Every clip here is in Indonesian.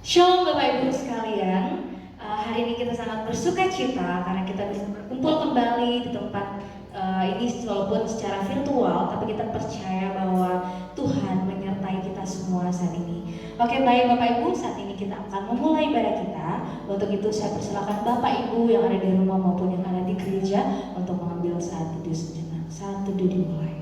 Shalom Bapak Ibu sekalian, hari ini kita sangat bersuka cita karena kita bisa berkumpul kembali di tempat ini walaupun secara virtual, tapi kita percaya bahwa Tuhan menyertai kita semua saat ini. Oke, baik Bapak Ibu, saat ini kita akan memulai ibadah kita. Untuk itu saya persilakan Bapak Ibu yang ada di rumah maupun yang ada di gereja untuk mengambil saat teduh sejenak. Saat teduh dimulai.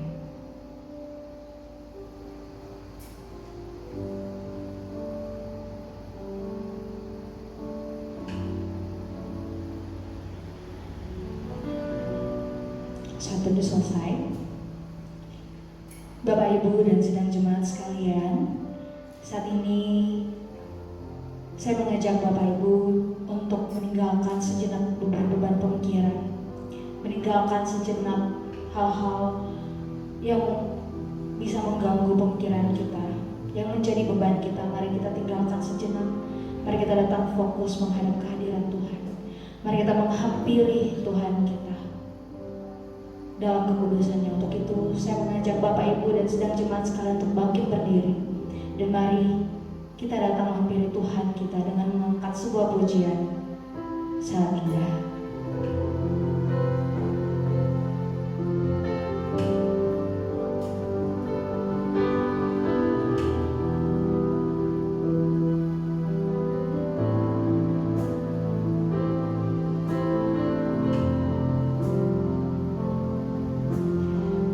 Saat teduh selesai. Bapak Ibu dan sidang jemaat sekalian, saat ini saya mengajak Bapak Ibu untuk meninggalkan sejenak beban-beban pemikiran, meninggalkan sejenak hal-hal yang bisa mengganggu pemikiran kita, yang menjadi beban kita. Mari kita tinggalkan sejenak, mari kita datang fokus menghadap kehadiran Tuhan. Mari kita menghampiri Tuhan kita dalam kekudusannya. Untuk itu saya mengajak Bapak Ibu dan sidang jemaat sekalian untuk bangkit berdiri, dan mari kita datang menghampiri Tuhan kita dengan mengangkat sebuah pujian sangat indah.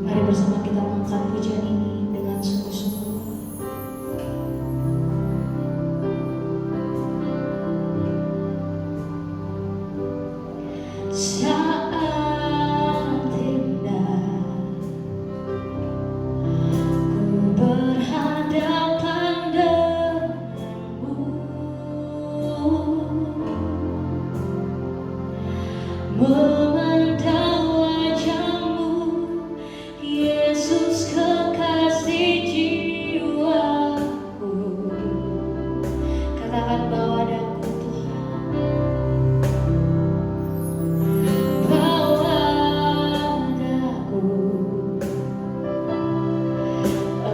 Mari bersama kita mengangkat pujian ini dengan sungguh-sungguh. Saat indah ku berhadapan denganmu, memandang wajahmu, Yesus kekasih jiwaku. Katakan bahwa daku Tuhan, bawa daku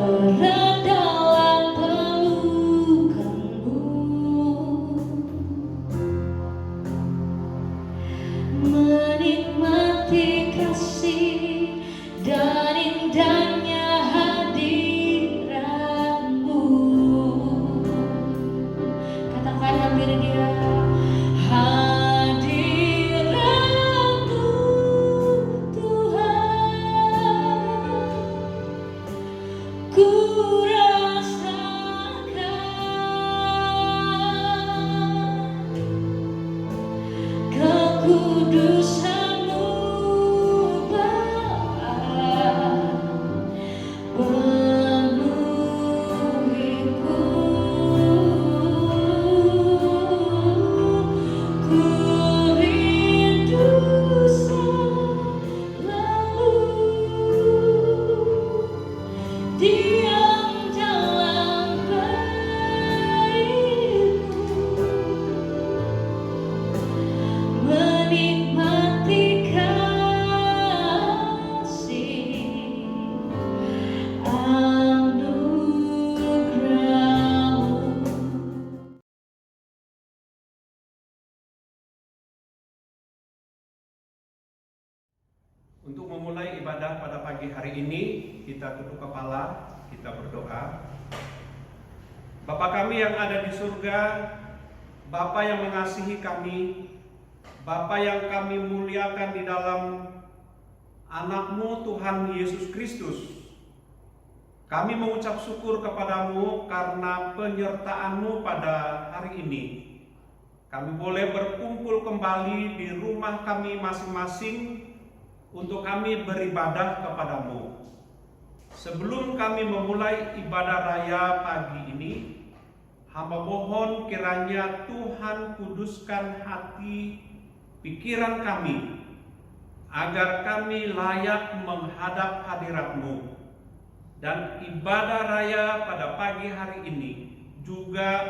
erat dalam pelukanmu, menikmati kasih dan indahnya hadiratmu. Katakan hampir Dia, hadiratmu Tuhan, ku rasakan kekudusanmu Bapa, penuhiku. Ku rindu selalu diam dalam baitmu, menikmati kasih anugerah-Mu. Untuk memulai ibadah pada pagi hari ini, kita tunduk kepala, kita berdoa. Bapa kami yang ada di surga, Bapa yang mengasihi kami, Bapa yang kami muliakan di dalam anak-Mu Tuhan Yesus Kristus, kami mengucap syukur kepadamu karena penyertaan-Mu pada hari ini. Kami boleh berkumpul kembali di rumah kami masing-masing untuk kami beribadah kepadamu. Sebelum kami memulai ibadah raya pagi ini, hamba mohon kiranya Tuhan kuduskan hati, pikiran kami, agar kami layak menghadap hadirat-Mu. Dan ibadah raya pada pagi hari ini juga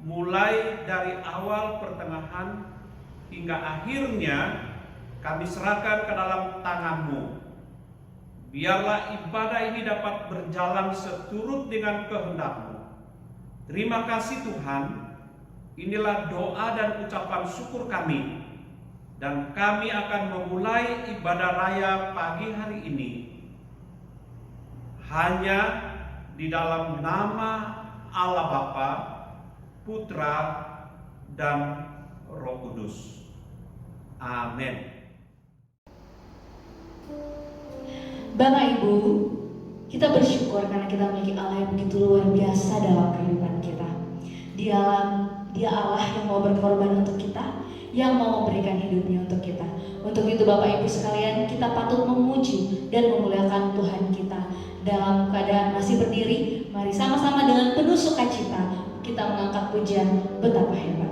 mulai dari awal, pertengahan, hingga akhirnya kami serahkan ke dalam tangan-Mu. Biarlah ibadah ini dapat berjalan seturut dengan kehendak-Mu. Terima kasih Tuhan, inilah doa dan ucapan syukur kami, dan kami akan memulai ibadah raya pagi hari ini hanya di dalam nama Allah Bapa, Putra, dan Roh Kudus. Amin. Bapak Ibu, kita bersyukur karena kita memiliki Allah yang begitu luar biasa dalam kehidupan kita. Dia Allah yang mau berkorban untuk kita, yang mau memberikan hidupnya untuk kita. Untuk itu Bapak Ibu sekalian, kita patut memuji dan memuliakan Tuhan kita. Dalam keadaan masih berdiri, mari sama-sama dengan penuh sukacita kita mengangkat pujian Betapa Hebat.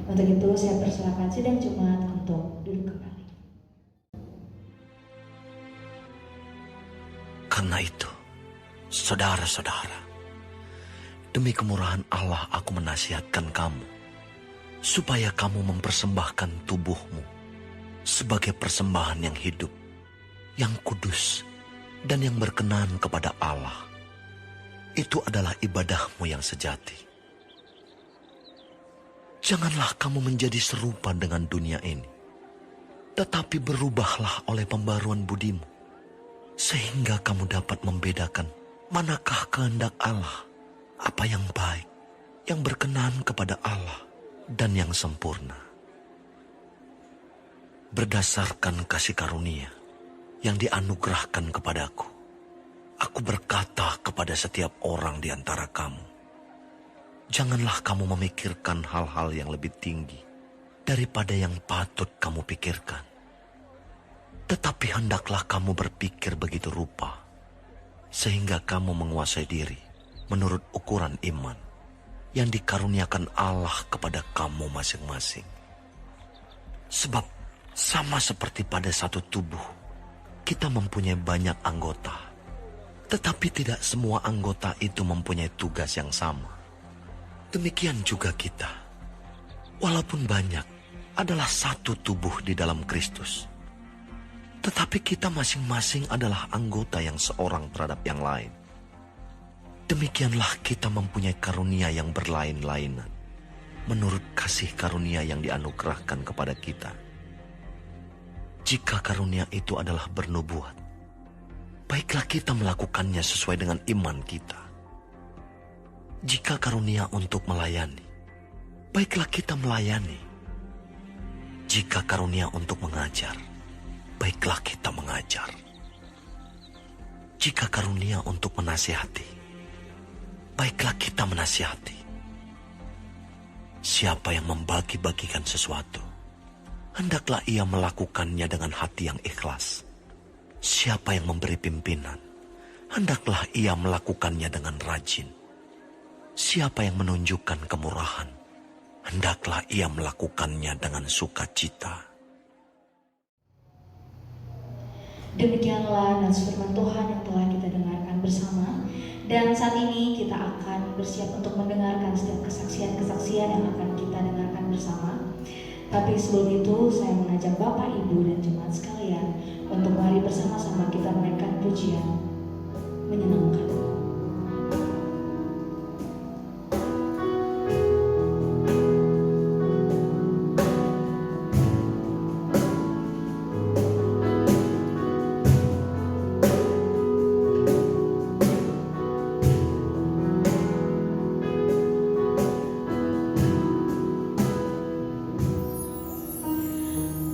Untuk itu saya persilakan sidang Jumat untuk duduk kembali. Karena itu, saudara-saudara, demi kemurahan Allah aku menasihatkan kamu, supaya kamu mempersembahkan tubuhmu sebagai persembahan yang hidup, yang kudus, dan yang berkenan kepada Allah. Itu adalah ibadahmu yang sejati. Janganlah kamu menjadi serupa dengan dunia ini, tetapi berubahlah oleh pembaruan budimu, sehingga kamu dapat membedakan manakah kehendak Allah, apa yang baik, yang berkenan kepada Allah, dan yang sempurna. Berdasarkan kasih karunia yang dianugerahkan kepadaku, aku berkata kepada setiap orang di antara kamu, janganlah kamu memikirkan hal-hal yang lebih tinggi daripada yang patut kamu pikirkan. Tetapi hendaklah kamu berpikir begitu rupa, sehingga kamu menguasai diri menurut ukuran iman yang dikaruniakan Allah kepada kamu masing-masing. Sebab sama seperti pada satu tubuh, kita mempunyai banyak anggota, tetapi tidak semua anggota itu mempunyai tugas yang sama. Demikian juga kita, walaupun banyak, adalah satu tubuh di dalam Kristus. Tetapi kita masing-masing adalah anggota yang seorang terhadap yang lain. Demikianlah kita mempunyai karunia yang berlain-lainan, menurut kasih karunia yang dianugerahkan kepada kita. Jika karunia itu adalah bernubuat, baiklah kita melakukannya sesuai dengan iman kita. Jika karunia untuk melayani, baiklah kita melayani. Jika karunia untuk mengajar, baiklah kita mengajar. Jika karunia untuk menasihati, baiklah kita menasihati. Siapa yang membagi-bagikan sesuatu, hendaklah ia melakukannya dengan hati yang ikhlas. Siapa yang memberi pimpinan, hendaklah ia melakukannya dengan rajin. Siapa yang menunjukkan kemurahan, hendaklah ia melakukannya dengan sukacita. Demikianlah nats firman Tuhan yang telah kita dengarkan bersama. Dan saat ini kita akan bersiap untuk mendengarkan setiap kesaksian-kesaksian yang akan kita dengarkan bersama. Tapi sebelum itu saya mengajak Bapak, Ibu, dan jemaat sekalian untuk mari bersama-sama kita menaikkan pujian menyenangkan.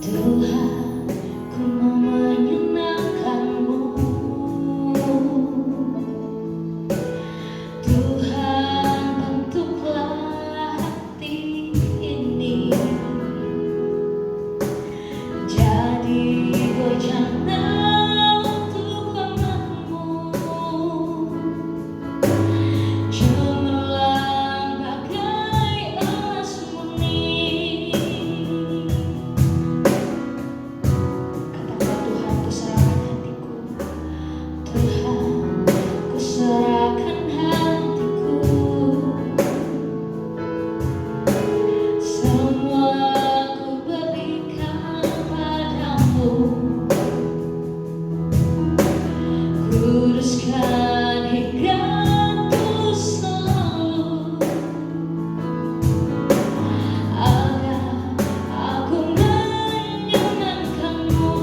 Tuhan, ku mau menyenangkan-Mu. Tuhan, bentuklah hati ini jadi bejana untuk firman-Mu. Cemerlang bagai emas murni. Katakan, Tuhan, ku serahkan hatiku. Tuhan, ku serahkan hatiku. Semua ku berikan padamu. Kuduskan hidupku selalu, agar aku menyenangkan-Mu.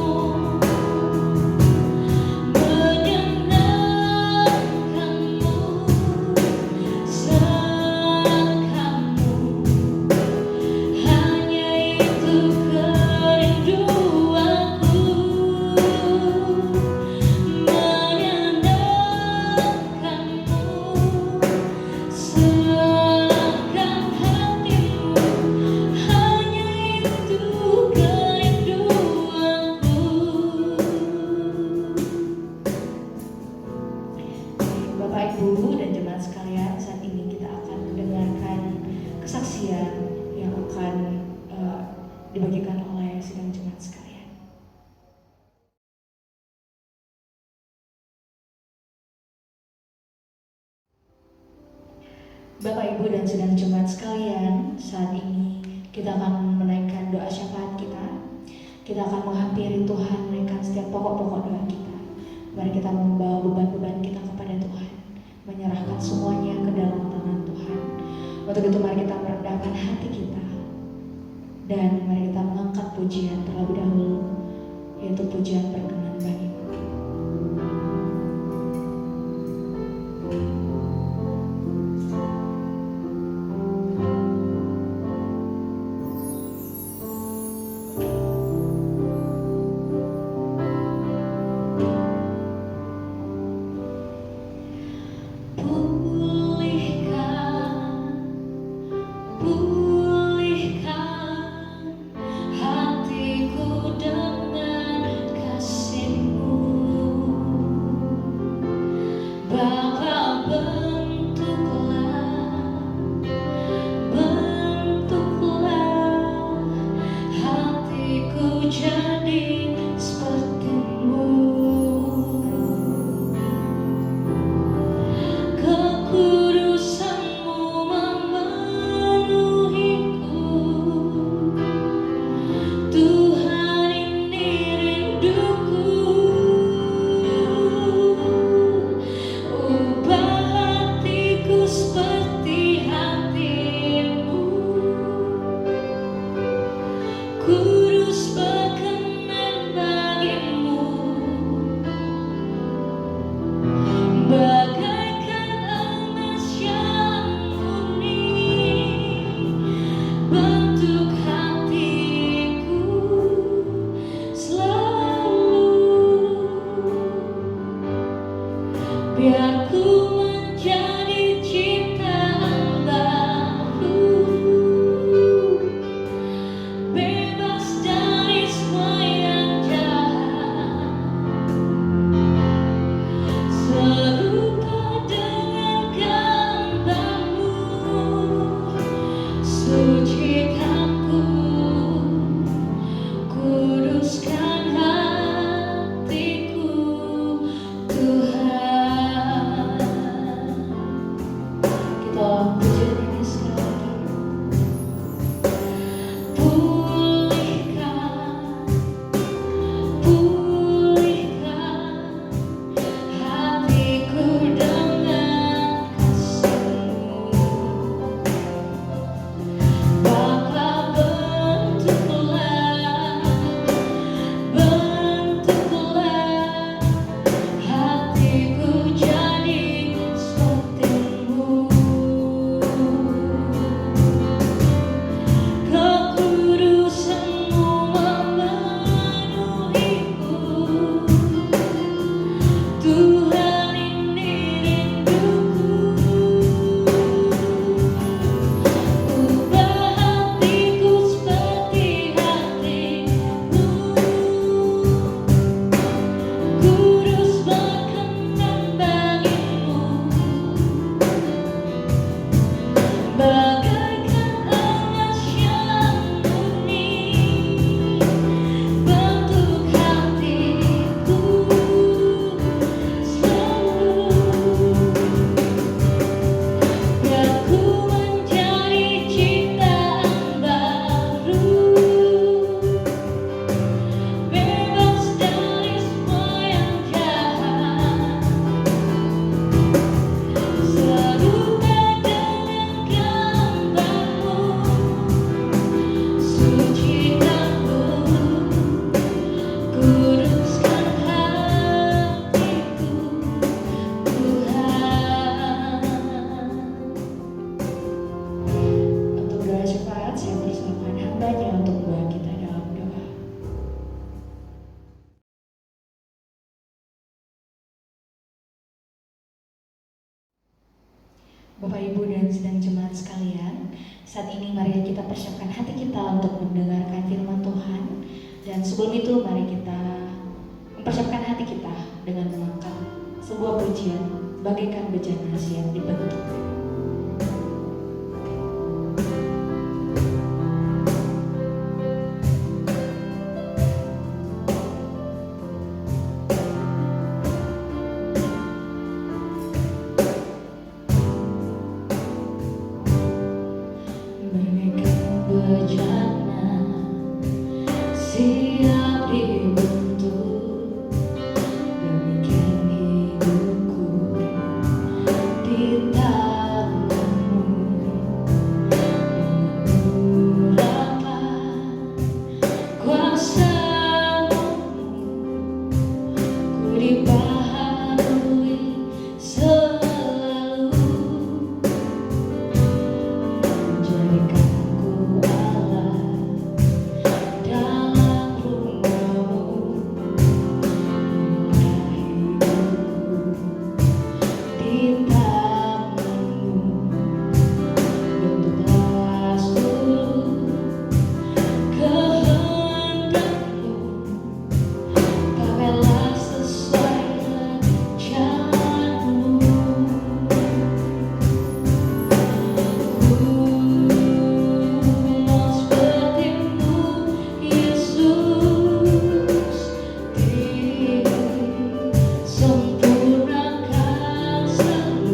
Menyenangkan-Mu, senangkan-Mu, hanya itu kerinduanku. Menyenangkan-Mu, senangkan hatimu, hanya itu kerinduanku. Bapak, Ibu, dan jemaat sekalian, saat ini kita akan mendengarkan kesaksian yang akan dibagikan oleh sidang jemaat sekalian. Bapak, Ibu, dan sidang jemaat sekalian, saat ini kita akan menaikkan doa syafaat kita. Kita akan menghampiri Tuhan, menaikkan setiap pokok-pokok doa kita. Mari kita membawa beban-beban kita kepada Tuhan, menyerahkan semuanya ke dalam tangan Tuhan. Untuk itu mari kita merendahkan hati kita, dan mari kita mengangkat pujian terlebih dahulu, yaitu pujian berkenan bagimu. Pulihkan hatiku dengan kasih-Mu. Bapa, bentuklah hatiku jadi seperti-Mu. Kekudusan-Mu memenuhiku. Tuhan, ini rinduku. Biar ku menjadi ciptaan baru, bebas dari semua yang jahat, serupa dengan gambarmu. Sucikan ku, kuduskan hatiku, Tuhan. Kita pujian ini sekali lagi. Pulihkan, pulihkan hatiku dengan kasih-Mu. Bapa, bentuklah hatiku jadi seperti-Mu. Kekudusan-Mu memenuhiku, Tuhan, ini rinduku. Ubah hatiku seperti hati-Mu, kudus berkenan bagimu, bagaikan emas yang murni. Bentuk hatiku selalu, biar ku menjadi ciptaan baru, bebas dari semua yang jahat, serupa dengan gambar-Mu. Sucikan ku, kuduskan hatiku, Tuhan. Untuk doa syafaat, saya persilakan hambanya untuk membawa kita dalam doa. Bapak, Ibu, dan sedang jemaat sekalian, saat ini mari kita persiapkan hati kita untuk mendengarkan firman Tuhan. Dan sebelum itu mari kita mempersiapkan hati kita dengan mengangkat sebuah pujian bagaikan bejana siap dibentuk. Bagaikan bejana siap dibentuk, demikian hidupku di tangan-Mu. Dengan urapan kuasa-Mu, ku dibaharui selalu. Jadikanku Allah dalam rumah-Mu, hidupku di tangan-Mu. Bentuklah seluruh kehendak-Mu, pakailah sesuai rencana-Mu. Sempurnakan seluruh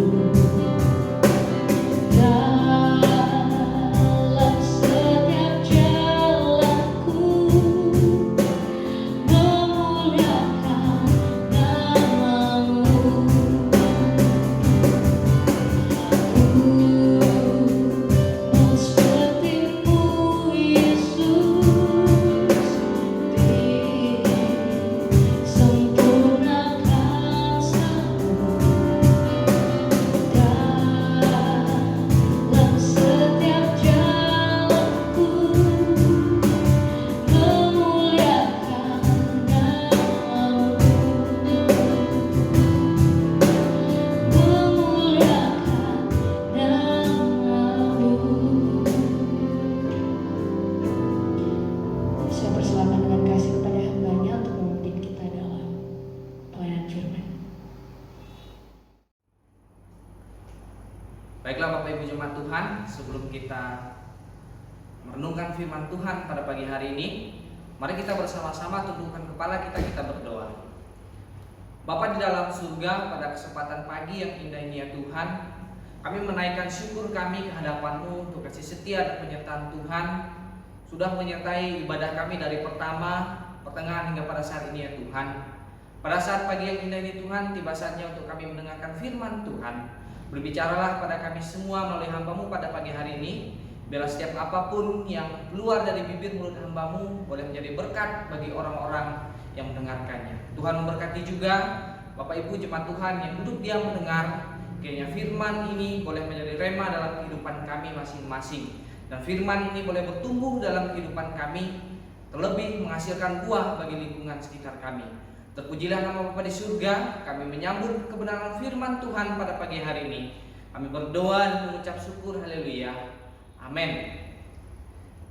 Baiklah Bapak Ibu jemaat Tuhan, sebelum kita merenungkan firman Tuhan pada pagi hari ini, mari kita bersama-sama tundukkan kepala kita berdoa. Bapa di dalam surga, pada kesempatan pagi yang indah ini ya Tuhan, kami menaikkan syukur kami ke hadapan-Mu untuk kasih setia dan penyertaan Tuhan sudah menyertai ibadah kami dari pertama, pertengahan hingga pada saat ini ya Tuhan. Pada saat pagi yang indah ini Tuhan, tiba saatnya untuk kami mendengarkan firman Tuhan. Berbicaralah pada kami semua melalui hamba-Mu pada pagi hari ini. Biarlah setiap apapun yang keluar dari bibir mulut hamba-Mu boleh menjadi berkat bagi orang-orang yang mendengarkannya. Tuhan memberkati juga Bapak Ibu jemaat Tuhan yang duduk diam mendengar. Kiranya firman ini boleh menjadi rema dalam kehidupan kami masing-masing. Dan firman ini boleh bertumbuh dalam kehidupan kami, terlebih menghasilkan buah bagi lingkungan sekitar kami. Terpujilah nama Bapa di surga. Kami menyambut kebenaran firman Tuhan pada pagi hari ini. Kami berdoa dan mengucap syukur, haleluya, amin.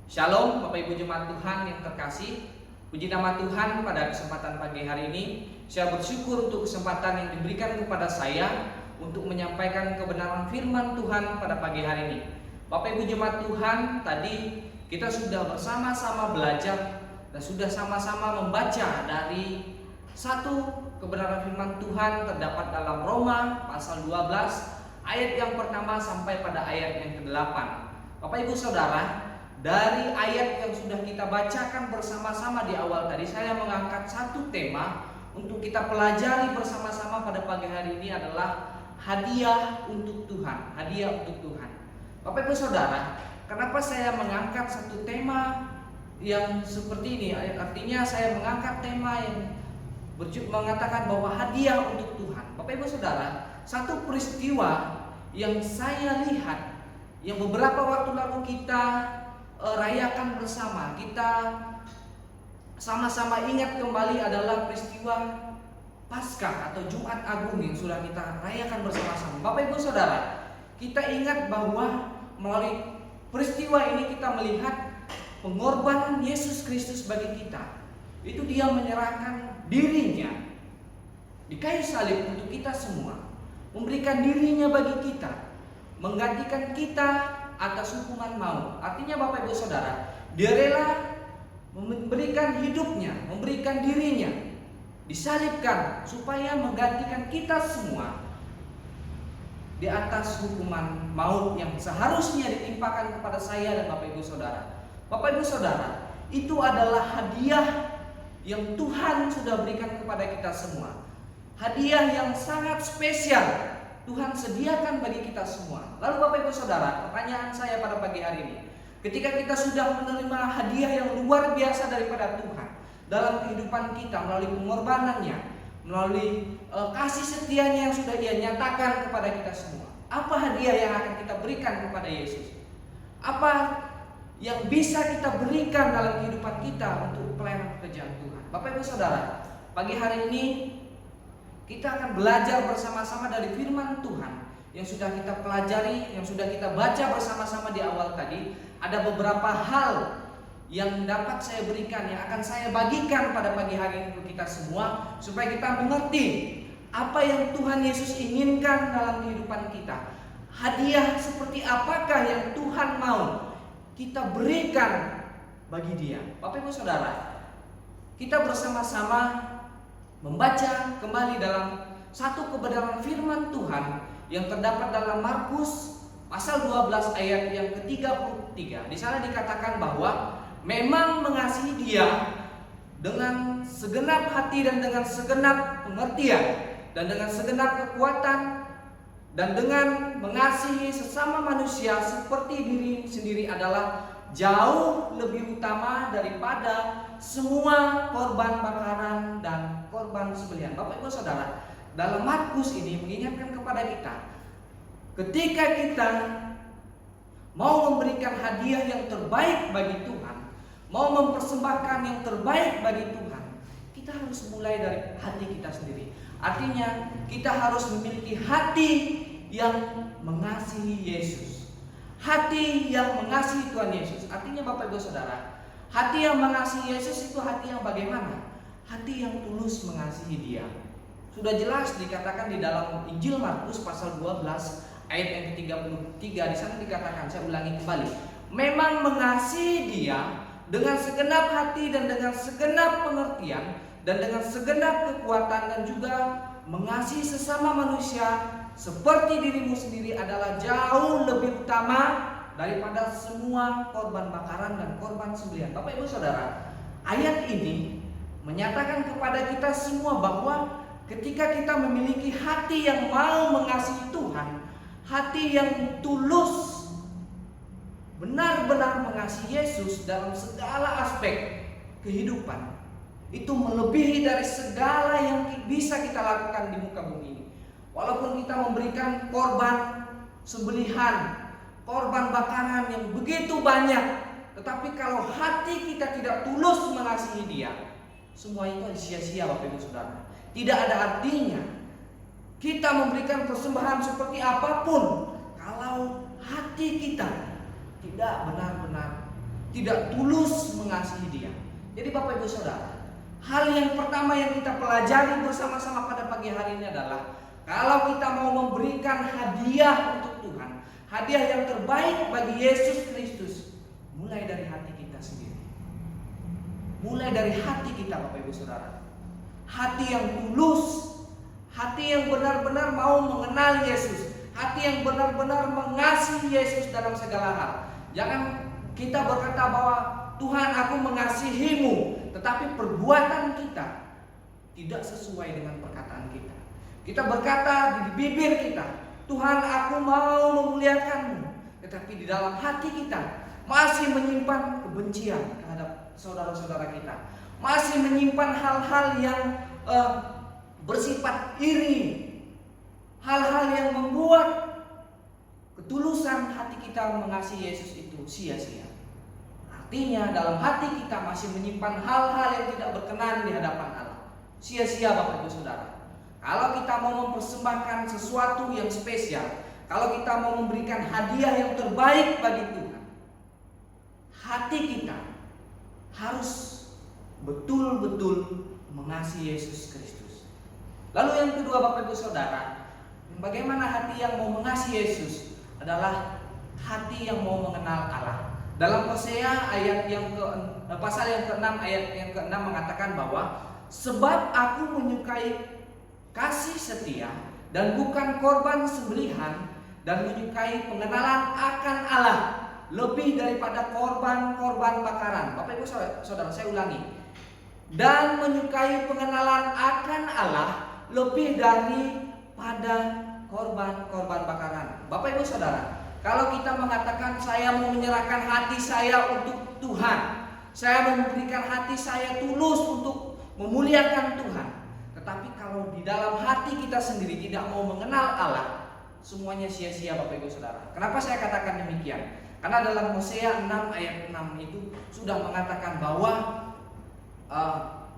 Shalom Bapak Ibu jemaat Tuhan yang terkasih. Puji nama Tuhan, pada kesempatan pagi hari ini saya bersyukur untuk kesempatan yang diberikan kepada saya untuk menyampaikan kebenaran firman Tuhan pada pagi hari ini. Bapak Ibu jemaat Tuhan, tadi kita sudah bersama-sama belajar dan sudah sama-sama membaca dari satu kebenaran firman Tuhan terdapat dalam Roma pasal 12 ayat yang pertama sampai pada ayat yang ke-8. Bapak Ibu Saudara, dari ayat yang sudah kita bacakan bersama-sama di awal tadi, saya mengangkat satu tema untuk kita pelajari bersama-sama pada pagi hari ini adalah hadiah untuk Tuhan. Hadiah untuk Tuhan. Bapak Ibu Saudara, kenapa saya mengangkat satu tema yang seperti ini? Artinya saya mengangkat tema yang mengatakan bahwa hadiah untuk Tuhan. Bapak Ibu Saudara, satu peristiwa yang saya lihat yang beberapa waktu lalu kita rayakan bersama, kita sama-sama ingat kembali adalah peristiwa Paskah atau Jumat Agung yang sudah kita rayakan bersama-sama. Bapak Ibu Saudara, kita ingat bahwa melalui peristiwa ini kita melihat pengorbanan Yesus Kristus bagi kita. Itu Dia menyerahkan dirinya di kayu salib untuk kita semua, memberikan dirinya bagi kita, menggantikan kita atas hukuman maut. Artinya Bapak Ibu Saudara, Dia rela memberikan hidupnya, memberikan dirinya, disalibkan supaya menggantikan kita semua di atas hukuman maut yang seharusnya ditimpakan kepada saya dan Bapak Ibu Saudara. Bapak Ibu Saudara, itu adalah hadiah yang Tuhan sudah berikan kepada kita semua. Hadiah yang sangat spesial Tuhan sediakan bagi kita semua. Lalu Bapak Ibu Saudara, pertanyaan saya pada pagi hari ini, ketika kita sudah menerima hadiah yang luar biasa daripada Tuhan dalam kehidupan kita melalui pengorbanannya, melalui kasih setianya yang sudah Dia nyatakan kepada kita semua, apa hadiah yang akan kita berikan kepada Yesus? Apa yang bisa kita berikan dalam kehidupan kita untuk pelayanan pekerjaan Tuhan? Bapak Ibu Saudara, pagi hari ini kita akan belajar bersama-sama dari firman Tuhan yang sudah kita pelajari, yang sudah kita baca bersama-sama di awal tadi. Ada beberapa hal yang dapat saya berikan, yang akan saya bagikan pada pagi hari ini untuk kita semua, supaya kita mengerti apa yang Tuhan Yesus inginkan dalam kehidupan kita. Hadiah seperti apakah yang Tuhan mau kita berikan bagi Dia. Bapak Ibu Saudara, kita bersama-sama membaca kembali dalam satu kebenaran firman Tuhan yang terdapat dalam Markus pasal 12 ayat yang ke-33. Di sana dikatakan bahwa memang mengasihi Dia dengan segenap hati dan dengan segenap pengertian dan dengan segenap kekuatan dan dengan mengasihi sesama manusia seperti diri sendiri adalah jauh lebih utama daripada semua korban bakaran dan korban sembelihan. Bapak Ibu Saudara, dalam Markus ini mengingatkan kepada kita, ketika kita mau memberikan hadiah yang terbaik bagi Tuhan, mau mempersembahkan yang terbaik bagi Tuhan, kita harus mulai dari hati kita sendiri. Artinya kita harus memiliki hati yang mengasihi Yesus, hati yang mengasihi Tuhan Yesus. Artinya Bapak Ibu Saudara, hati yang mengasihi Yesus itu hati yang bagaimana? Hati yang tulus mengasihi Dia. Sudah jelas dikatakan di dalam Injil Markus pasal 12 ayat yang ke-33 di sana dikatakan, saya ulangi kembali. Memang mengasihi Dia dengan segenap hati dan dengan segenap pengertian dan dengan segenap kekuatan, dan juga mengasihi sesama manusia seperti dirimu sendiri adalah jauh lebih utama daripada semua korban bakaran dan korban sembelihan. Bapak Ibu Saudara, ayat ini menyatakan kepada kita semua bahwa ketika kita memiliki hati yang mau mengasihi Tuhan, hati yang tulus, benar-benar mengasihi Yesus dalam segala aspek kehidupan, itu melebihi dari segala yang bisa kita lakukan di muka bumi ini. Walaupun kita memberikan korban sembelihan, korban bakaran yang begitu banyak, tetapi kalau hati kita tidak tulus mengasihi Dia, semua itu sia-sia Bapak Ibu Saudara. Tidak ada artinya kita memberikan persembahan seperti apapun kalau hati kita tidak benar-benar, tidak tulus mengasihi Dia. Jadi Bapak Ibu Saudara, hal yang pertama yang kita pelajari bersama-sama pada pagi hari ini adalah kalau kita mau memberikan hadiah untuk Tuhan, hadiah yang terbaik bagi Yesus Kristus, mulai dari hati kita sendiri. Mulai dari hati kita Bapak Ibu Saudara. Hati yang tulus, hati yang benar-benar mau mengenal Yesus, hati yang benar-benar mengasihi Yesus dalam segala hal. Jangan kita berkata bahwa Tuhan, aku mengasihimu, tetapi perbuatan kita tidak sesuai dengan perkataan kita. Kita berkata di bibir kita, Tuhan, aku mau memuliakanmu, tetapi di dalam hati kita masih menyimpan kebencian terhadap saudara-saudara kita, masih menyimpan hal-hal yang bersifat iri, hal-hal yang membuat ketulusan hati kita mengasihi Yesus itu sia-sia. Artinya dalam hati kita masih menyimpan hal-hal yang tidak berkenan di hadapan Allah. Sia-sia Bapak Ibu Saudara. Kalau kita mau mempersembahkan sesuatu yang spesial, kalau kita mau memberikan hadiah yang terbaik bagi Tuhan, hati kita harus betul-betul mengasihi Yesus Kristus. Lalu yang kedua Bapak Ibu Saudara, bagaimana hati yang mau mengasihi Yesus adalah hati yang mau mengenal Allah. Dalam Hosea pasal yang ke-6 ayat yang ke-6 mengatakan bahwa sebab aku menyukai kasih setia dan bukan korban sembelihan, dan menyukai pengenalan akan Allah lebih daripada korban-korban bakaran. Bapak Ibu Saudara, saya ulangi. Dan menyukai pengenalan akan Allah lebih daripada korban-korban bakaran. Bapak Ibu Saudara, kalau kita mengatakan saya mau menyerahkan hati saya untuk Tuhan, saya memberikan hati saya tulus untuk memuliakan Tuhan, tetapi kalau di dalam hati kita sendiri tidak mau mengenal Allah, semuanya sia-sia Bapak Ibu Saudara. Kenapa saya katakan demikian? Karena dalam Hosea 6 ayat 6 itu sudah mengatakan bahwa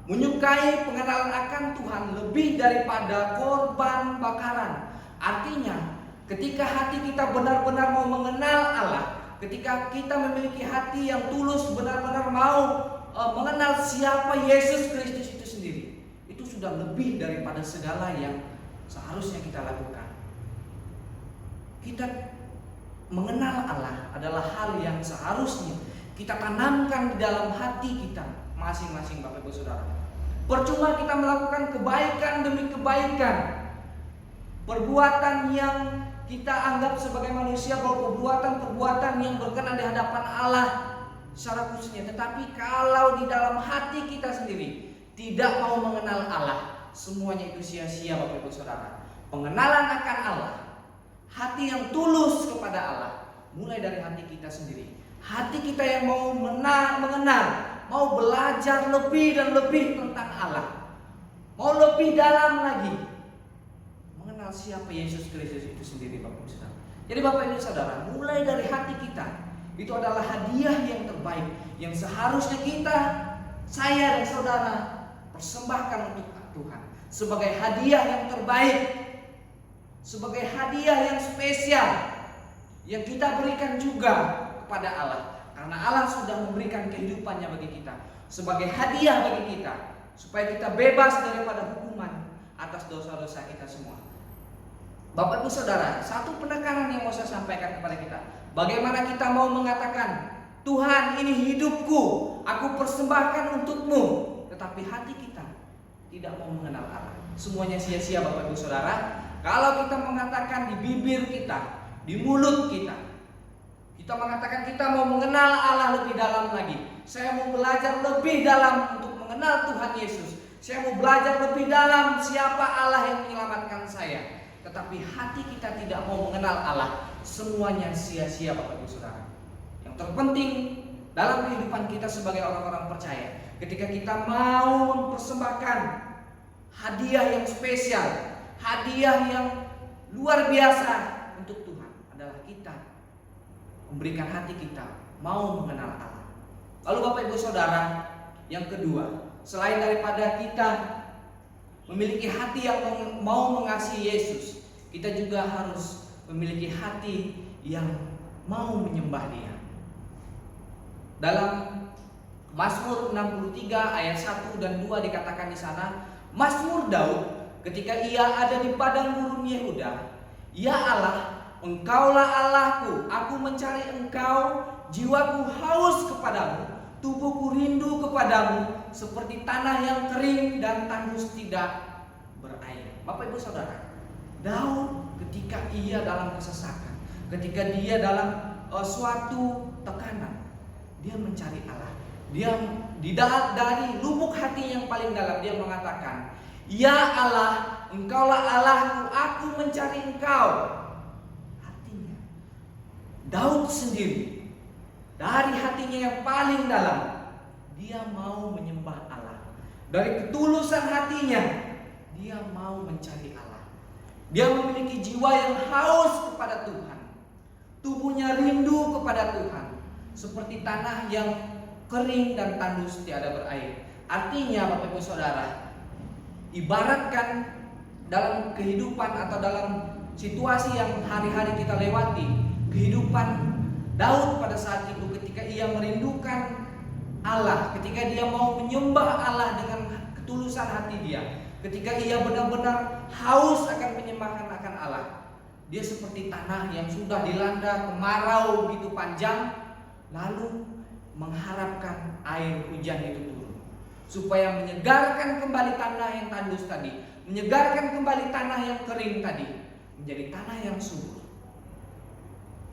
menyukai pengenalan akan Tuhan lebih daripada korban bakaran. Artinya ketika hati kita benar-benar mau mengenal Allah, ketika kita memiliki hati yang tulus, benar-benar mau mengenal siapa Yesus Kristus itu sendiri, itu sudah lebih daripada segala yang seharusnya kita lakukan. Kita mengenal Allah adalah hal yang seharusnya kita tanamkan di dalam hati kita masing-masing Bapak Ibu Saudara. Percuma kita melakukan kebaikan demi kebaikan, perbuatan yang kita anggap sebagai manusia bahwa perbuatan-perbuatan yang berkenan di hadapan Allah secara khususnya, tetapi kalau di dalam hati kita sendiri tidak mau mengenal Allah, semuanya itu sia-sia Bapak Ibu Saudara. Pengenalan akan Allah, hati yang tulus kepada Allah, mulai dari hati kita sendiri. Hati kita yang mau mengenal, mau belajar lebih dan lebih tentang Allah, mau lebih dalam lagi mengenal siapa Yesus Kristus itu sendiri Bapak Ibu Saudara. Jadi Bapak Ibu Saudara, mulai dari hati kita, itu adalah hadiah yang terbaik yang seharusnya kita, saya dan saudara persembahkan untuk Tuhan sebagai hadiah yang terbaik, sebagai hadiah yang spesial yang kita berikan juga kepada Allah, karena Allah sudah memberikan kehidupannya bagi kita sebagai hadiah bagi kita, supaya kita bebas daripada hukuman atas dosa-dosa kita semua. Bapak Ibu Saudara, satu penekanan yang mau saya sampaikan kepada kita. Bagaimana kita mau mengatakan, Tuhan ini hidupku, aku persembahkan untukmu. Tetapi hati kita tidak mau mengenal Allah. Semuanya sia-sia Bapak Ibu Saudara. Kalau kita mengatakan di bibir kita, di mulut kita, kita mengatakan kita mau mengenal Allah lebih dalam lagi. Saya mau belajar lebih dalam untuk mengenal Tuhan Yesus. Saya mau belajar lebih dalam siapa Allah yang menyelamatkan saya. Tetapi hati kita tidak mau mengenal Allah, semuanya sia-sia Bapak Ibu Saudara. Yang terpenting dalam kehidupan kita sebagai orang-orang percaya, ketika kita mau mempersembahkan hadiah yang spesial, hadiah yang luar biasa untuk Tuhan, adalah kita memberikan hati kita mau mengenal Allah. Lalu Bapak Ibu Saudara, yang kedua, selain daripada kita memiliki hati yang mau mengasihi Yesus, kita juga harus memiliki hati yang mau menyembah Dia. Dalam Mazmur 63 ayat 1 dan 2 dikatakan di sana, Mazmur Daud ketika ia ada di padang gurun Yehuda, "Ya Allah, Engkaulah Allahku, aku mencari Engkau, jiwaku haus kepadamu, tubuhku rindu kepadamu, seperti tanah yang kering dan tandus tidak berair." Bapak Ibu Saudara, Daud ketika ia dalam kesesakan, ketika dia dalam suatu tekanan, dia mencari Allah. Dia dari lubuk hati yang paling dalam dia mengatakan, "Ya Allah, Engkaulah Allahku, aku mencari Engkau." Hatinya Daud sendiri dari hatinya yang paling dalam, dia mau menyembah Allah. Dari ketulusan hatinya, dia mau mencari Allah. Dia memiliki jiwa yang haus kepada Tuhan. Tubuhnya rindu kepada Tuhan, seperti tanah yang kering dan tandus tiada berair. Artinya Bapak Ibu Saudara, ibaratkan dalam kehidupan atau dalam situasi yang hari-hari kita lewati, kehidupan Daud pada saat itu ketika ia merindukan Allah, ketika dia mau menyembah Allah dengan ketulusan hati dia, ketika ia benar-benar haus akan penyembahan akan Allah, dia seperti tanah yang sudah dilanda kemarau begitu panjang, lalu mengharapkan air hujan itu turun supaya menyegarkan kembali tanah yang tandus tadi, menyegarkan kembali tanah yang kering tadi, menjadi tanah yang subur,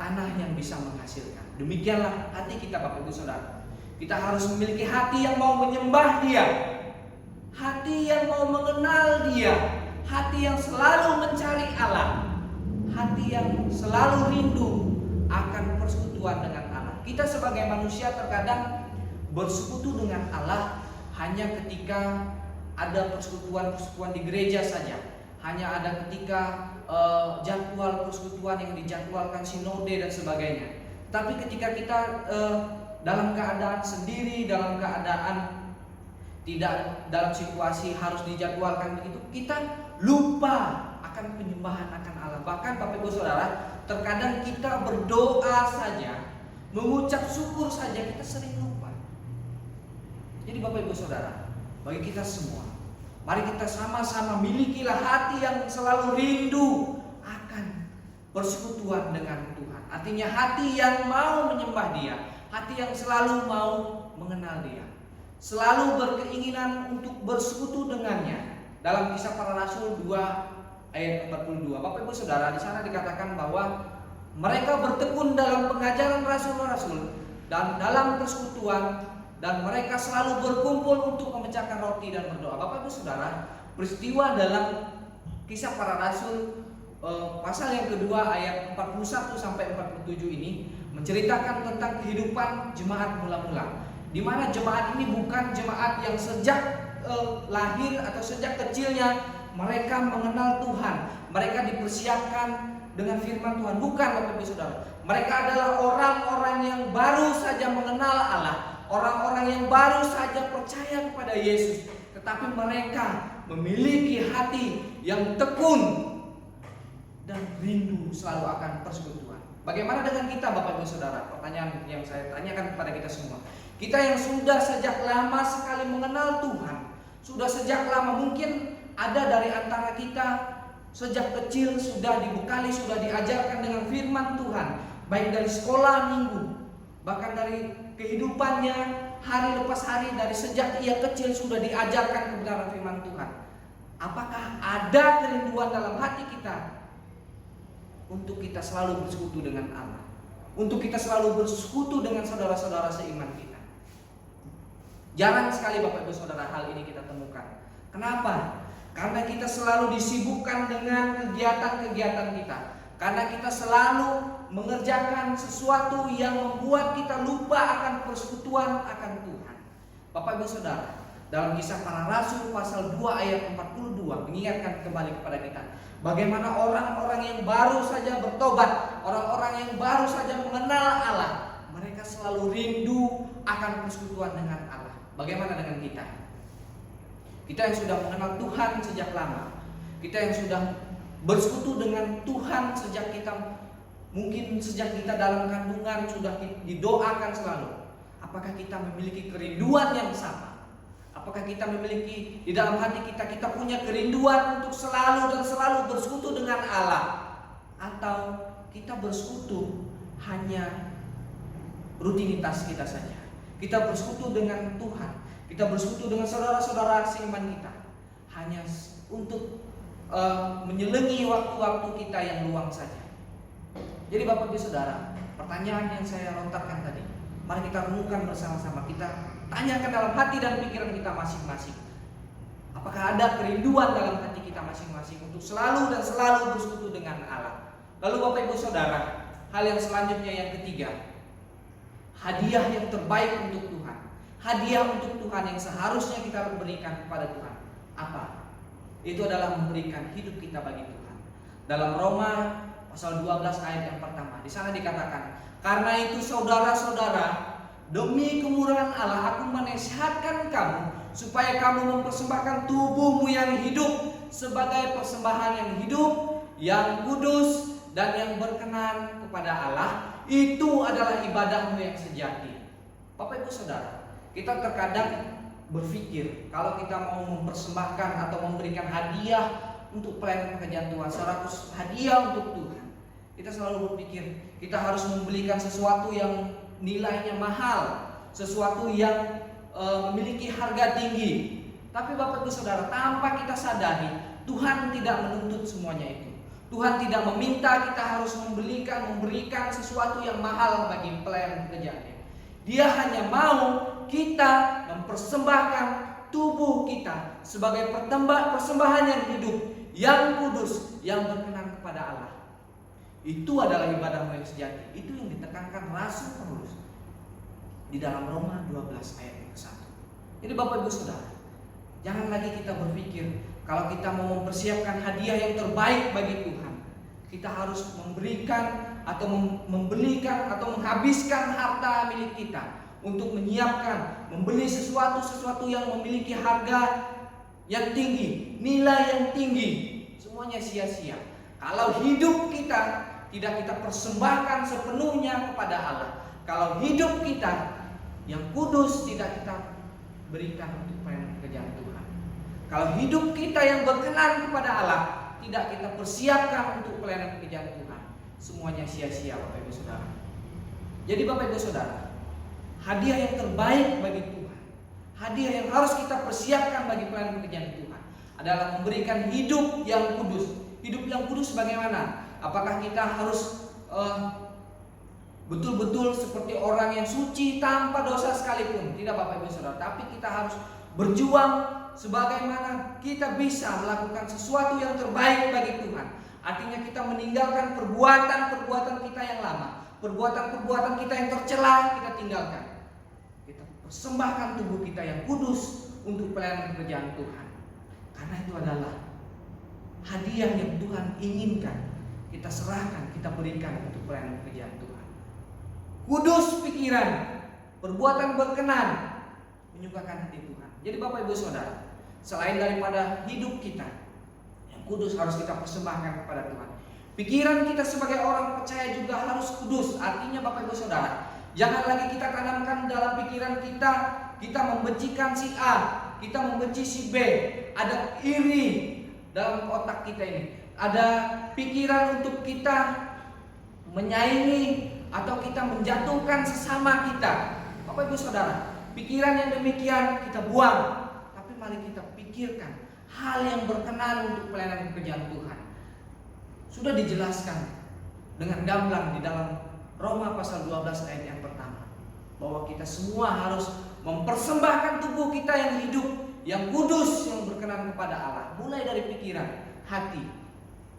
tanah yang bisa menghasilkan. Demikianlah hati kita Bapak Ibu Saudara. Kita harus memiliki hati yang mau menyembah Dia, hati yang mau mengenal Dia, hati yang selalu mencari Allah, hati yang selalu rindu akan persekutuan dengan Allah. Kita sebagai manusia terkadang bersekutu dengan Allah hanya ketika ada persekutuan-persekutuan di gereja saja, hanya ada ketika jadwal persekutuan yang dijadwalkan sinode dan sebagainya. Tapi ketika kita dalam keadaan sendiri, dalam keadaan tidak dalam situasi harus dijadwalkan begitu, kita lupa akan penyembahan akan Allah. Bahkan Bapak Ibu Saudara, terkadang kita berdoa saja, mengucap syukur saja kita sering lupa. Jadi Bapak Ibu Saudara, bagi kita semua, mari kita sama-sama milikilah hati yang selalu rindu akan persekutuan dengan Tuhan. Artinya hati yang mau menyembah Dia, hati yang selalu mau mengenal Dia, selalu berkeinginan untuk bersekutu dengannya. Dalam Kisah Para Rasul 2 ayat 42, Bapak Ibu Saudara, di sana dikatakan bahwa mereka bertekun dalam pengajaran rasul-rasul dan dalam persekutuan, dan mereka selalu berkumpul untuk memecahkan roti dan berdoa. Bapak Ibu Saudara, peristiwa dalam Kisah Para Rasul pasal yang kedua ayat 41 sampai 47 ini menceritakan tentang kehidupan jemaat mula-mula, di mana jemaat ini bukan jemaat yang sejak lahir atau sejak kecilnya mereka mengenal Tuhan, mereka dipersiapkan dengan firman Tuhan. Bukan Bapak Ibu Saudara, mereka adalah orang-orang yang baru saja mengenal Allah, orang-orang yang baru saja percaya kepada Yesus, tetapi mereka memiliki hati yang tekun dan rindu selalu akan persekutuan. Bagaimana dengan kita Bapak Ibu Saudara? Pertanyaan yang saya tanyakan kepada kita semua. Kita yang sudah sejak lama sekali mengenal Tuhan, sudah sejak lama, mungkin ada dari antara kita sejak kecil sudah dibekali, sudah diajarkan dengan firman Tuhan, baik dari sekolah minggu, bahkan dari kehidupannya hari lepas hari, dari sejak ia kecil sudah diajarkan kebenaran firman Tuhan. Apakah ada kerinduan dalam hati kita untuk kita selalu bersekutu dengan Allah, untuk kita selalu bersekutu dengan saudara-saudara seiman kita? Jarang sekali Bapak Ibu Saudara hal ini kita temukan. Kenapa? Karena kita selalu disibukkan dengan kegiatan-kegiatan kita. Karena kita selalu mengerjakan sesuatu yang membuat kita lupa akan persekutuan akan Tuhan. Bapak Ibu Saudara, dalam Kisah Para Rasul pasal 2 ayat 42 mengingatkan kembali kepada kita bagaimana orang-orang yang baru saja bertobat, orang-orang yang baru saja mengenal Allah, mereka selalu rindu akan persekutuan dengan Allah. Bagaimana dengan kita? Kita yang sudah mengenal Tuhan sejak lama, kita yang sudah bersekutu dengan Tuhan sejak kita dalam kandungan sudah didoakan selalu. Apakah kita memiliki kerinduan yang sama? Apakah kita memiliki di dalam hati kita punya kerinduan untuk selalu dan selalu bersekutu dengan Allah? Atau kita bersekutu hanya rutinitas kita saja? Kita bersekutu dengan Tuhan, kita bersekutu dengan saudara-saudara seiman kita hanya untuk menyelengi waktu-waktu kita yang luang saja. Jadi Bapak Ibu Saudara, pertanyaan yang saya lontarkan tadi, mari kita renungkan bersama-sama, kita tanyakan dalam hati dan pikiran kita masing-masing. Apakah ada kerinduan dalam hati kita masing-masing untuk selalu dan selalu bersekutu dengan Allah? Lalu Bapak Ibu Saudara, hal yang selanjutnya yang ketiga, hadiah yang terbaik untuk Tuhan. Hadiah untuk Tuhan yang seharusnya kita berikan kepada Tuhan. Apa? Itu adalah memberikan hidup kita bagi Tuhan. Dalam Roma pasal 12 ayat yang pertama, di sana dikatakan, karena itu saudara-saudara, demi kemurahan Allah aku menasihatkan kamu supaya kamu mempersembahkan tubuhmu yang hidup sebagai persembahan yang hidup, yang kudus dan yang berkenan kepada Allah. Itu adalah ibadahmu yang sejati. Bapak Ibu Saudara, kita terkadang berpikir kalau kita mau mempersembahkan atau memberikan hadiah untuk pelayanan pekerjaan Tuhan, 100 hadiah untuk Tuhan, kita selalu berpikir kita harus membelikan sesuatu yang nilainya mahal, sesuatu yang memiliki harga tinggi. Tapi Bapak Ibu Saudara, tanpa kita sadari, Tuhan tidak menuntut semuanya itu. Tuhan tidak meminta kita harus memberikan sesuatu yang mahal bagi pelayanan pekerjaannya. Dia hanya mau kita mempersembahkan tubuh kita sebagai persembahan yang hidup, yang kudus, yang berkenan kepada Allah. Itu adalah ibadahmu yang sejati. Itu yang ditekankan Rasul Paulus di dalam Roma 12 ayat yang ke-1. Jadi Bapak Ibu Saudara, jangan lagi kita berpikir kalau kita mau mempersiapkan hadiah yang terbaik bagi Tuhan, kita harus memberikan atau membelikan atau menghabiskan harta milik kita untuk menyiapkan, membeli sesuatu yang memiliki harga yang tinggi, nilai yang tinggi. Semuanya sia-sia kalau hidup kita tidak kita persembahkan sepenuhnya kepada Allah. Kalau hidup kita yang kudus tidak kita berikan untuk pelayanan pekerjaan Tuhan. Kalau hidup kita yang berkenan kepada Allah tidak kita persiapkan untuk pelayanan pekerjaan Tuhan, semuanya sia-sia Bapak Ibu Saudara. Jadi Bapak Ibu Saudara, hadiah yang terbaik bagi Tuhan, hadiah yang harus kita persiapkan bagi pelayanan pekerjaan Tuhan adalah memberikan hidup yang kudus. Hidup yang kudus bagaimana? Apakah kita harus betul-betul seperti orang yang suci tanpa dosa sekalipun? Tidak Bapak Ibu Saudara, tapi kita harus berjuang sebagaimana kita bisa melakukan sesuatu yang terbaik bagi Tuhan. Artinya kita meninggalkan perbuatan-perbuatan kita yang lama, perbuatan-perbuatan kita yang tercela kita tinggalkan. Kita persembahkan tubuh kita yang kudus untuk pelayanan pekerjaan Tuhan. Karena itu adalah hadiah yang Tuhan inginkan kita serahkan, kita berikan untuk pelayanan pekerjaan Tuhan. Kudus pikiran, perbuatan berkenan, menyukakan hati Tuhan. Jadi Bapak Ibu Saudara, selain daripada hidup kita yang kudus harus kita persembahkan kepada Tuhan, pikiran kita sebagai orang percaya juga harus kudus. Artinya Bapak Ibu Saudara, jangan lagi kita tanamkan dalam pikiran kita membencikan si A, kita membenci si B, ada iri dalam otak kita ini. ada pikiran untuk kita menyaingi atau kita menjatuhkan sesama kita. Bapak Ibu Saudara, pikiran yang demikian kita buang, tapi mari kita pikirkan hal yang berkenan untuk pelayanan pekerjaan Tuhan. Sudah dijelaskan dengan gamblang di dalam Roma pasal 12 ayat yang pertama, bahwa kita semua harus mempersembahkan tubuh kita yang hidup, yang kudus, yang berkenan kepada Allah, mulai dari pikiran, hati,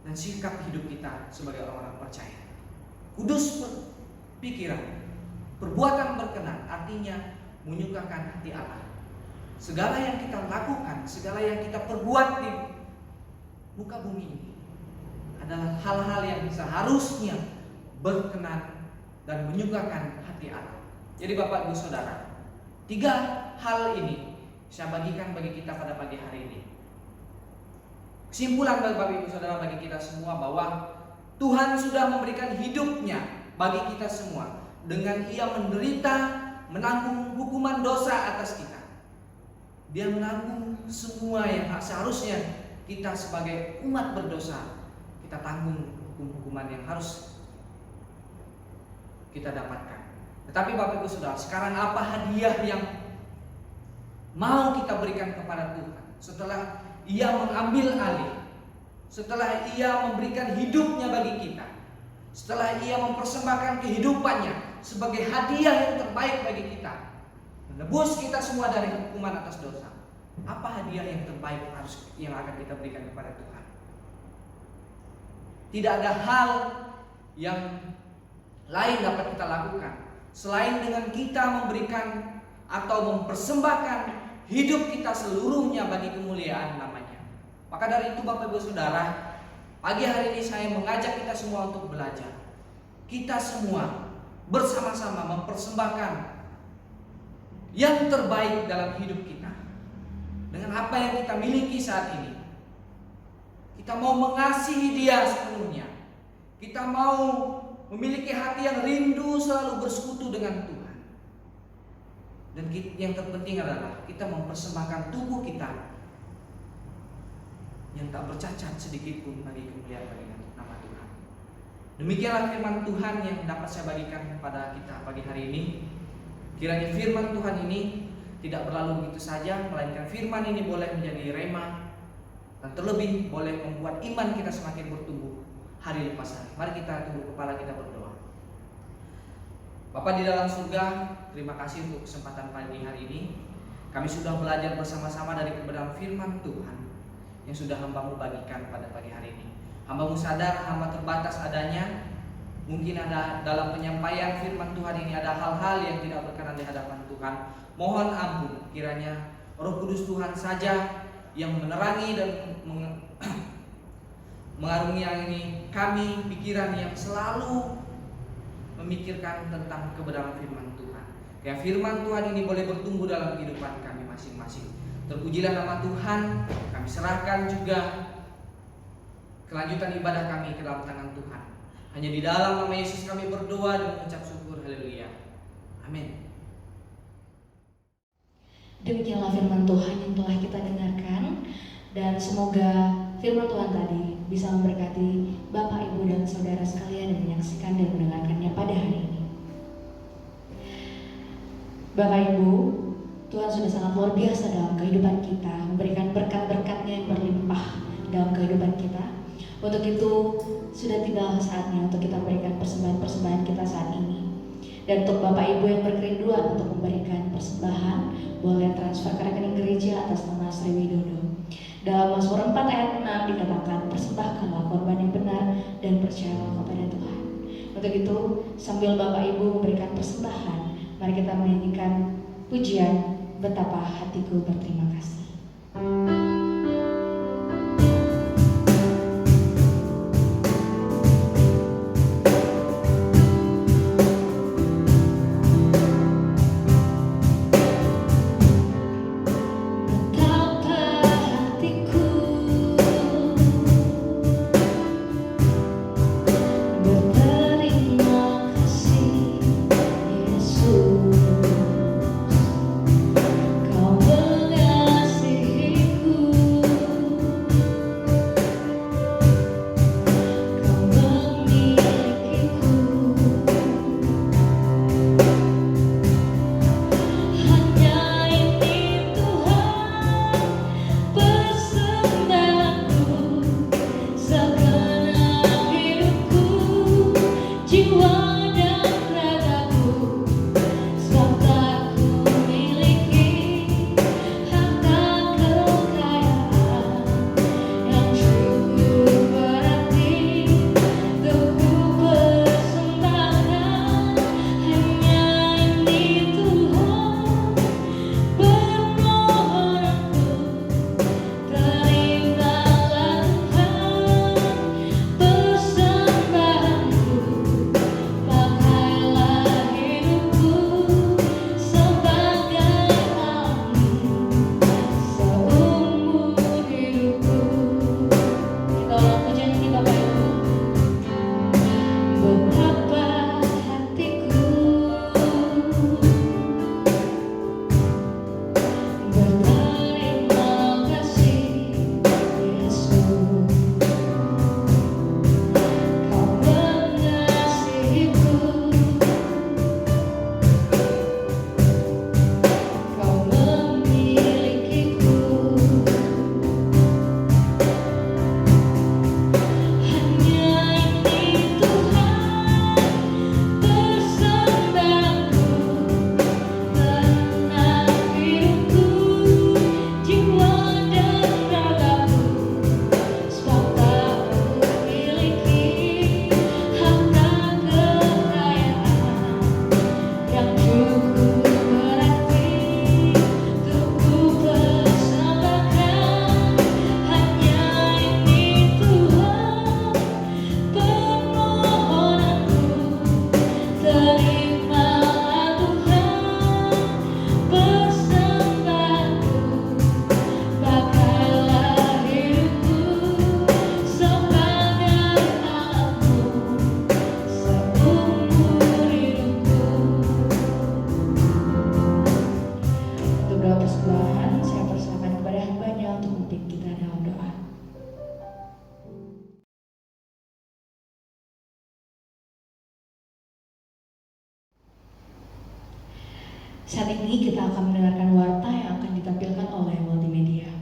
dan sikap hidup kita sebagai orang-orang percaya. Kudus pikiran, perbuatan berkenan, artinya menyukakan hati Allah. Segala yang kita lakukan, segala yang kita perbuat di muka bumi ini adalah hal-hal yang seharusnya berkenan dan menyukakan hati Allah. Jadi Bapak Ibu Saudara, 3 hal ini saya bagikan bagi kita pada pagi hari ini. Kesimpulan Bapak Ibu Saudara bagi kita semua bahwa Tuhan sudah memberikan hidupnya bagi kita semua dengan Ia menderita, menanggung hukuman dosa atas kita. Dia menanggung semua yang seharusnya kita sebagai umat berdosa kita tanggung hukuman yang harus kita dapatkan. Tetapi Bapak Ibu Saudara, sekarang apa hadiah yang mau kita berikan kepada Tuhan setelah Ia mengambil alih, setelah Ia memberikan hidupnya bagi kita, setelah Ia mempersembahkan kehidupannya sebagai hadiah yang terbaik bagi kita, menebus kita semua dari hukuman atas dosa. Apa hadiah yang terbaik yang akan kita berikan kepada Tuhan? Tidak ada hal yang lain dapat kita lakukan selain dengan kita memberikan atau mempersembahkan hidup kita seluruhnya bagi kemuliaan namanya. Maka dari itu Bapak Ibu Saudara, pagi hari ini saya mengajak kita semua untuk belajar. Kita semua bersama-sama mempersembahkan yang terbaik dalam hidup kita dengan apa yang kita miliki saat ini. Kita mau mengasihi Dia sepenuhnya. Kita mau memiliki hati yang rindu selalu bersekutu dengan Tuhan. Dan yang terpenting adalah kita mempersembahkan tubuh kita yang tak bercacat sedikit pun bagi kemuliaan bagi nama Tuhan. Demikianlah firman Tuhan yang dapat saya bagikan kepada kita pagi hari ini. Kiranya firman Tuhan ini tidak berlalu begitu saja, melainkan firman ini boleh menjadi rema dan terlebih boleh membuat iman kita semakin bertumbuh hari lepas hari. Mari kita tunduk kepala, kita berdoa. Bapa di dalam surga, terima kasih untuk kesempatan pagi hari ini. Kami sudah belajar bersama-sama dari kebenaran firman Tuhan yang sudah hamba-Mu bagikan pada pagi hari ini. Hamba-Mu sadar hamba terbatas adanya. Mungkin ada dalam penyampaian firman Tuhan ini ada hal-hal yang tidak berkenan di hadapan Tuhan. Mohon ampun, kiranya Roh Kudus Tuhan saja yang menerangi dan mengarungi ini kami pikiran yang selalu memikirkan tentang kebenaran firman Tuhan. Ya, firman Tuhan ini boleh bertumbuh dalam kehidupan kami masing-masing. Terpujilah nama Tuhan. Kami serahkan juga kelanjutan ibadah kami ke dalam tangan Tuhan. Hanya di dalam nama Yesus kami berdoa dan mengucap syukur. Haleluya. Amin. Demikianlah firman Tuhan yang telah kita dengarkan, dan semoga firman Tuhan tadi bisa memberkati Bapak, Ibu, dan Saudara sekalian yang menyaksikan dan mendengarkannya pada hari ini. Bapak, Ibu, Tuhan sudah sangat luar biasa dalam kehidupan kita, memberikan berkat-berkat-Nya yang berlimpah dalam kehidupan kita. Untuk itu sudah tiba saatnya untuk kita memberikan persembahan-persembahan kita saat ini. Dan untuk Bapak Ibu yang berkerinduan untuk memberikan persembahan, boleh transfer ke rekening gereja atas nama Sri Widodo. Dalam Mazmur 4 ayat 6 dikatakan, persembahkanlah korban yang benar dan percayalah kepada Tuhan. Untuk itu, sambil Bapak Ibu memberikan persembahan, mari kita menyanyikan pujian Betapa Hatiku Berterima Kasih. Kau mengasihi Betapa hatiku berterima kasih Yesus, Kau mengasihiku, Kau memilikiku. Hanya ini Tuhan persembahanku, tenang hidupku, jiwa dan ragaku, sebab tak memiliki harta kekayaan yang cukup berarti untuk ku persembahkan. Hanya ini Tuhan permohonanku, terimalah Tuhan persembahanku, pakailah hidupku sebagai alatmu seumur hidupku. Untuk doa persembahan, saya persilakan kepada hambanya untuk memimpin kita dalam doa. Saat ini kita akan mendengarkan warta yang akan ditampilkan oleh multimedia.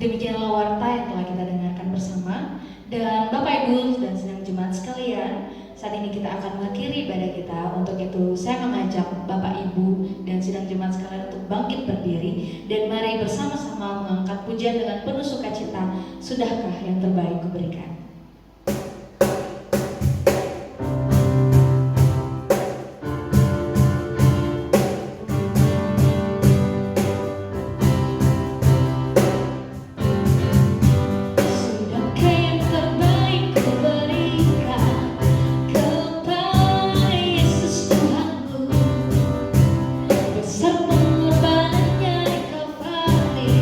Demikianlah warta yang telah kita dengarkan bersama. Dan Bapak Ibu dan sedang jemaat sekalian, saat ini kita akan mengakhiri ibadah kita. Untuk itu saya mengajak Bapak Ibu dan sedang jemaat sekalian untuk bangkit berdiri dan mari bersama-sama mengangkat pujian dengan penuh sukacita. Sudahkah yang terbaik kuberikan? Sudahkah yang terbaik kuberikan kepada Yesus Tuhanku, besar pengorbanannya di Kalvari,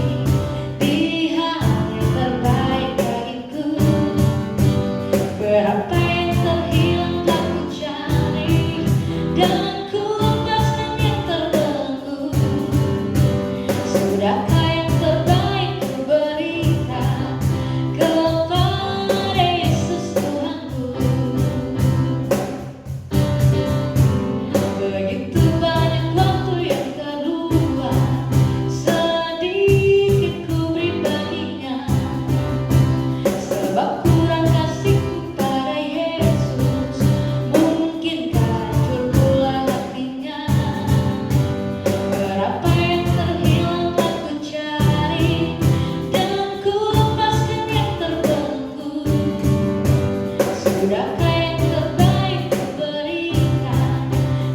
di hari yang terbaik bagiku. Berapa yang terhilang tak ku cari, dan ku lepaskan yang terbelenggu. Sudahkah yang terbaik ku berikan kepada Yesus Tuhanku. Begitu banyak waktu yang terluang, sedikit ku beri baginya, sebab kurang kasihku pada Yesus, mungkinkah hancur pula hatinya. Berapa yang terhilang tak ku cari, dan ku lepaskan yang terbelenggu. Sudahkah yang terbaik ku berikan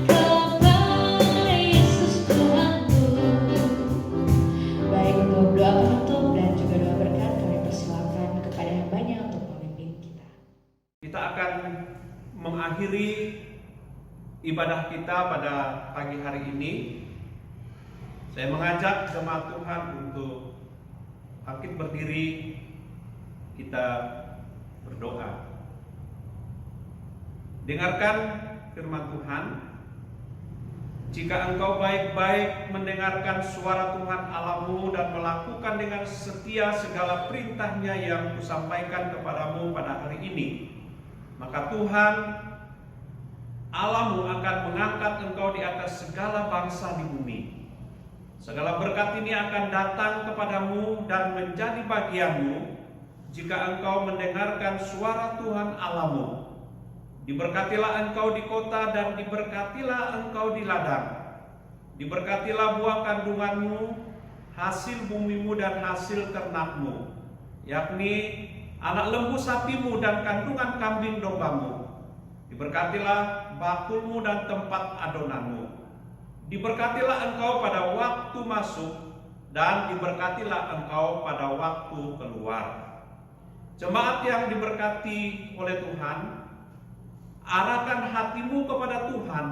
kepada Yesus Tuhanku. Baik, untuk doa penutup dan juga doa berkat, kami persilakan kepada hambanya untuk memimpin kita. Kita akan mengakhiri ibadah kita pada pagi hari ini. Saya mengajak jemaat Tuhan untuk bangkit berdiri, kita berdoa. Dengarkan firman Tuhan. Jika engkau baik-baik mendengarkan suara Tuhan Allahmu dan melakukan dengan setia segala perintahnya yang kusampaikan kepadamu pada hari ini, maka Tuhan Allahmu akan mengangkat engkau di atas segala bangsa di bumi. Segala berkat ini akan datang kepadamu dan menjadi bagianmu jika engkau mendengarkan suara Tuhan Allahmu Diberkatilah engkau di kota dan diberkatilah engkau di ladang. Diberkatilah buah kandunganmu, hasil bumimu dan hasil ternakmu, yakni anak lembu sapimu dan kandungan kambing dombamu. Diberkatilah bakulmu dan tempat adonanmu. Diberkatilah engkau pada waktu masuk dan diberkatilah engkau pada waktu keluar. Jemaat yang diberkati oleh Tuhan, arahkan hatimu kepada Tuhan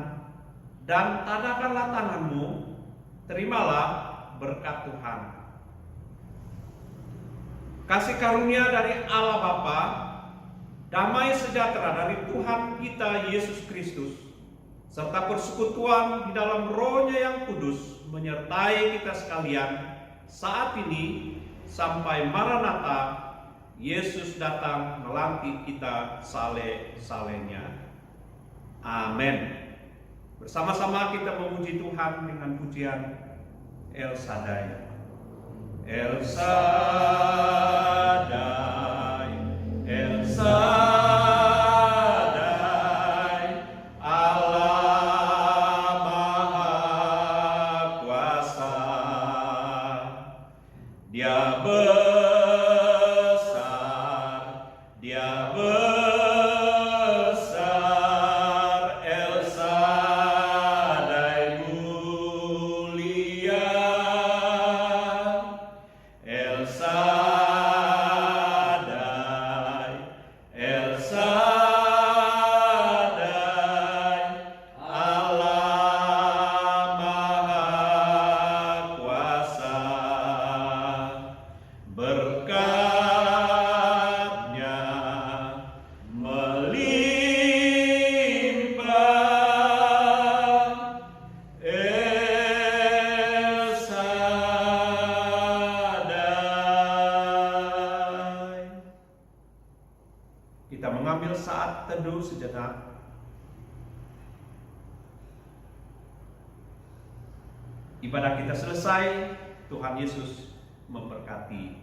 dan tadahkanlah tanganmu, terimalah berkat Tuhan. Kasih karunia dari Allah Bapa, damai sejahtera dari Tuhan kita Yesus Kristus, serta persekutuan di dalam Roh-Nya yang kudus menyertai kita sekalian saat ini sampai Maranatha, Yesus datang melantik kita saleh-salehnya. Amin. Bersama-sama kita memuji Tuhan dengan pujian El Shaddai. El Shaddai, El Shaddai, Allah Maha Kuasa. Dia besar, Dia besar, El Shaddai mulia, El Shaddai, El Shaddai, Allah Maha Kuasa. Berkat-Nya melimpah, El Shaddai. Kita mengambil saat teduh sejenak. Ibadah kita selesai, Tuhan Yesus memberkati